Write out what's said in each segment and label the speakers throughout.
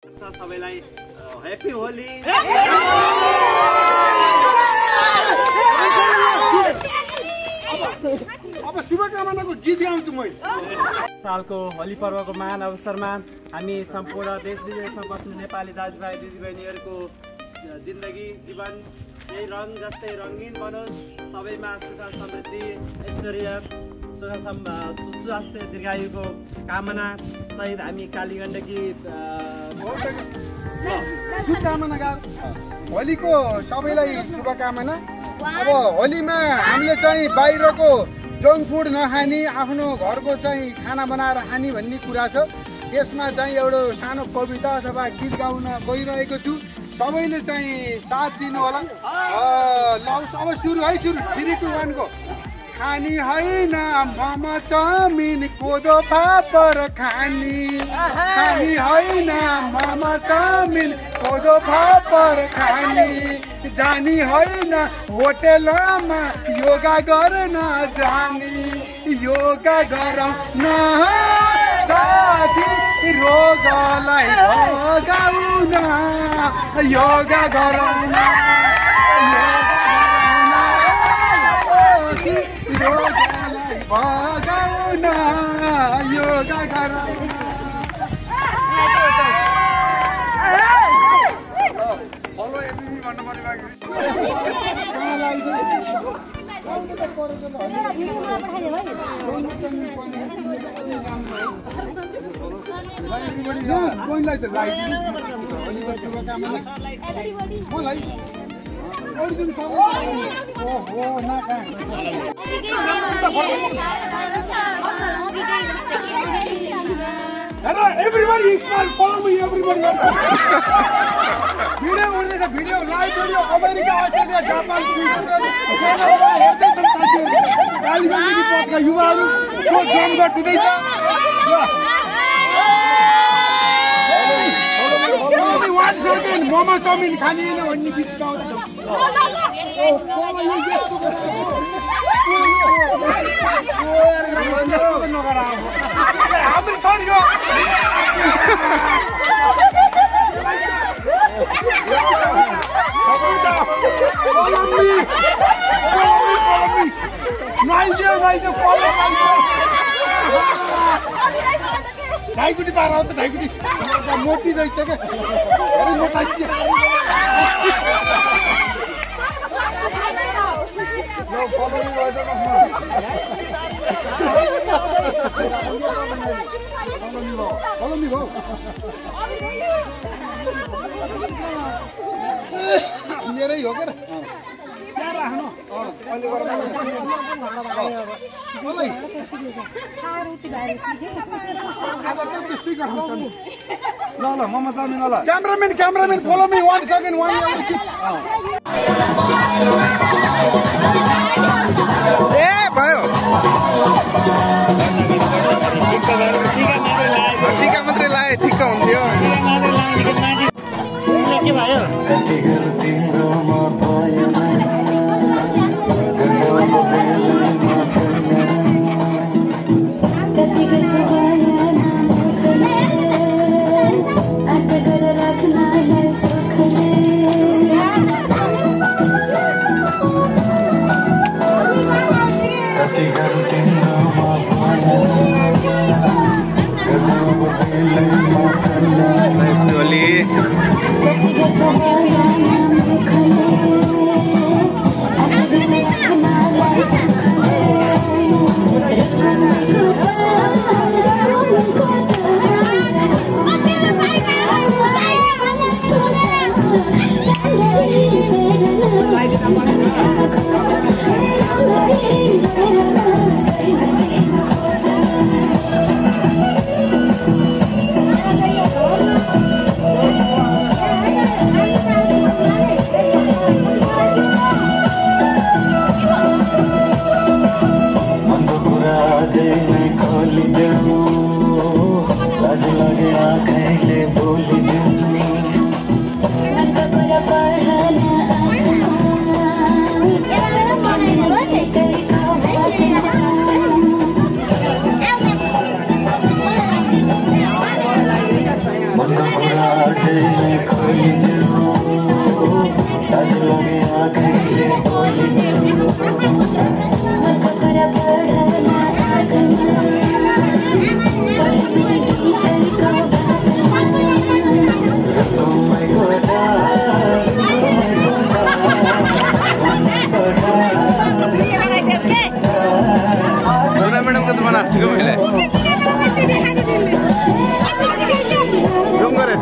Speaker 1: सबैलाई ह्यापी होली।
Speaker 2: अब शुभकामनाको गीत गाउँछु म।
Speaker 1: सालको होली पर्वको महान अवसरमा हामी सम्पूर्ण देश विदेशमा बस्ने नेपाली दाजुभाइ दिदीबहिनीहरूको जिन्दगी जीवन यही रङ जस्तै रङ्गीन बनोस्, सबैमा सुख समृद्धि ऐश्वर्य स्वास्थ्य दीर्घायुको कामना सहित हामी कालीगण्डकी
Speaker 2: शुभकामना होलीको सबैलाई शुभकामना। अब होलीमा हामीले चाहिँ बाहिरको जङ्क फुड नखाने, आफ्नो घरको चाहिँ खाना बनाएर खाने भन्ने कुरा छ। त्यसमा चाहिँ एउटा सानो कविता अथवा गीत गाउन गइरहेको छु, सबैले चाहिँ साथ दिनु होला। ल अब सुरु है, सुरु 3 2 1 को। खानी होइन मोमो चाउमिन कोदो फापर खानी, खानी होइन मोमो चाउमिन कोदो फापर खानी, जानी होइन होटलमा योगा गर्न जानी, योगा गरौँ न साथी रोगलाई भगाउन, योगा गरौँ न भगाउन, योगा गरौँ। Everybody smile, follow me, everybody. Video only the video, live video, America, Australia, Japan, Switzerland, Canada, हेर्दै छन् साथीहरु। कालीगण्डकी पथका युवाहरु को जमघट हुँदैछ। One second, मोमो चाउमिन खानिएन भन्ने गीत गाउँदै छ। ढाइकुटी पार आउँछ, ढाइकुटी मोटी रहेछ क्या, मोटा मेरै हो क्या ल मोमो चाउमिन ल। क्यामेराम्यान फलो मी 1 सेकेन्ड 1 ए भयो टिका मात्रै लाए ठिक्क हुन्थ्यो। के भयो
Speaker 3: Happy Holi. मैडम को तो बना चुके पहले जोंगर है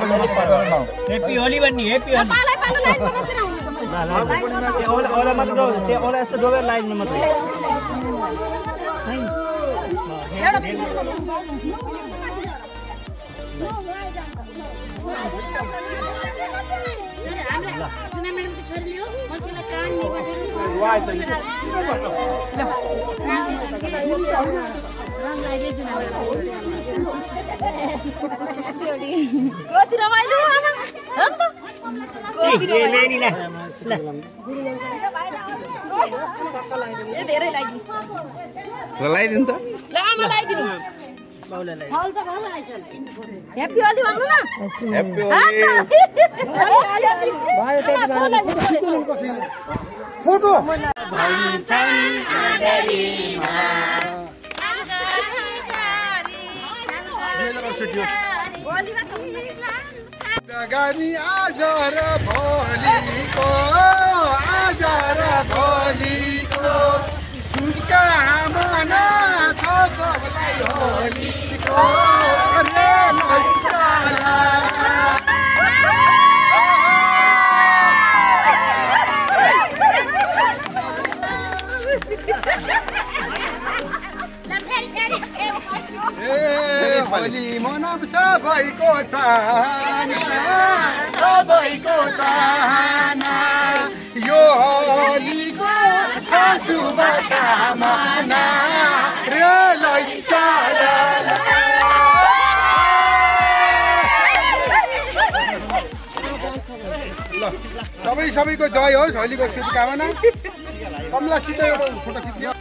Speaker 1: Happy Holi भन्ने Happy Holi पालाई पालो लाइनमा बसेर हुन्छ मलाई ओला मात्र त्यो ओला यस्तो डोबेर लाइनमा मात्र कति रमाइलो आमा हो त कति रमाइलो
Speaker 4: धेरै लगाइदिन्छ
Speaker 3: ल लगाइदिनु त
Speaker 4: ल आमा लगाइदिनु ह्याप्पी होली भन्नु न
Speaker 3: ह्याप्पी होली
Speaker 2: फोटो गानी आज र भोलिको शुभकामना छ सबलाई होलीको रे मैसाला होली मनाम सबैको चाहना यो होलीको छ शुभकामना रे लैसाला सबैको जय होस् होलीको शुभकामना कमलासित एउटा फोटो खिच्यो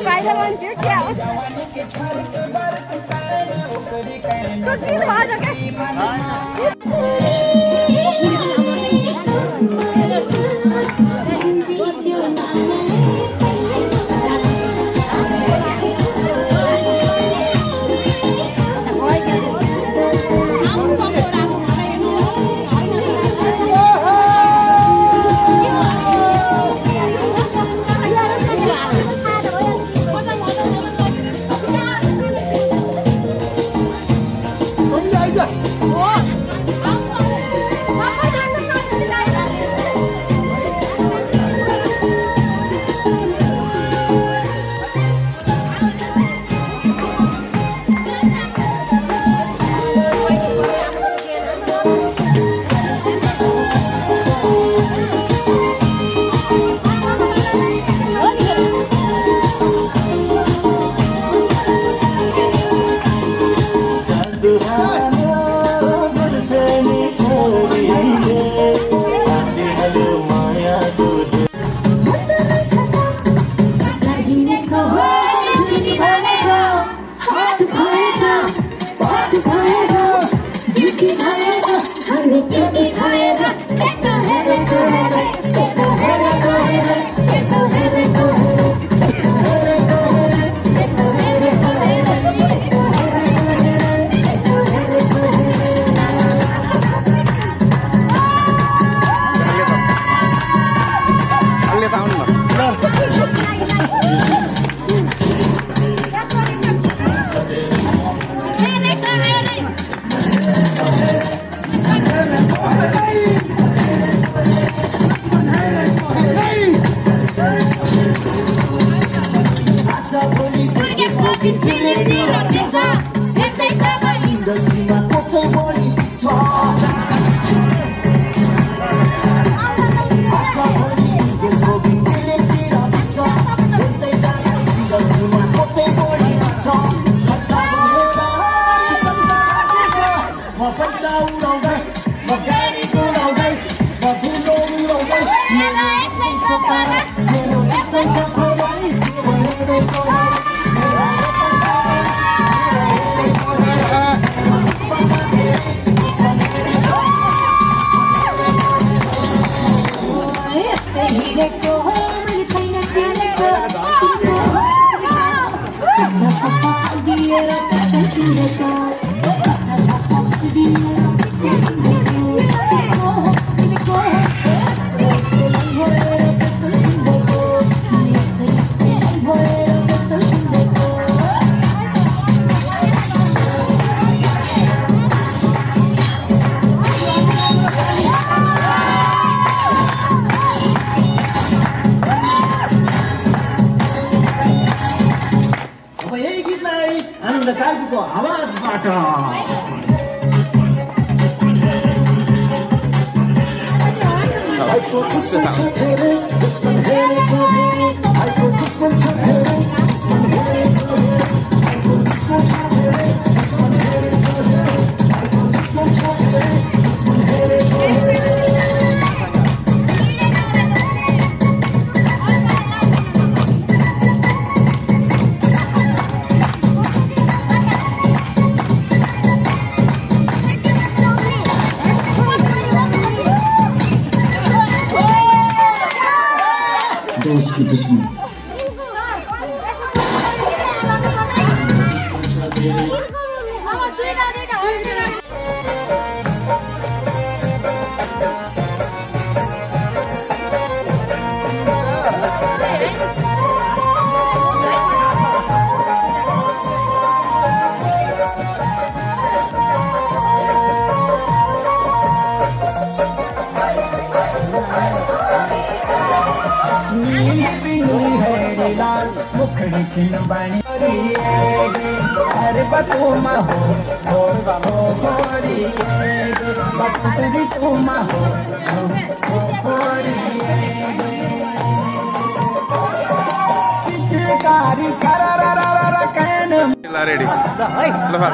Speaker 4: बाहिर भन्थ्यो क्या हो
Speaker 3: ल रेडी ल फाल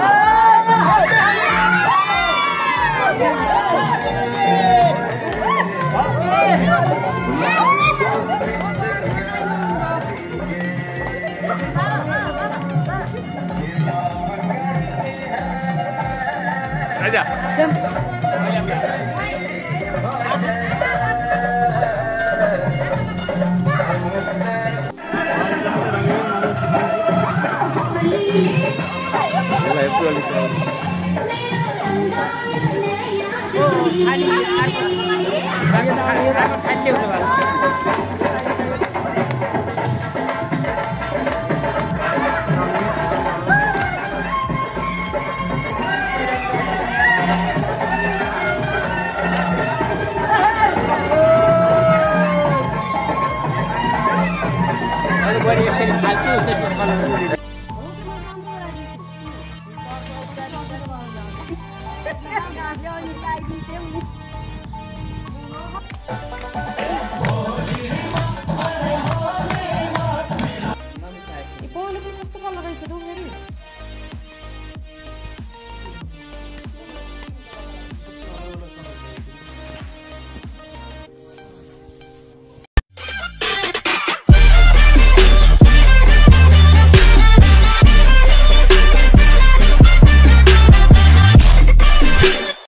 Speaker 3: आजा
Speaker 4: Hãy subscribe cho kênh Ghiền Mì Gõ để không bỏ lỡ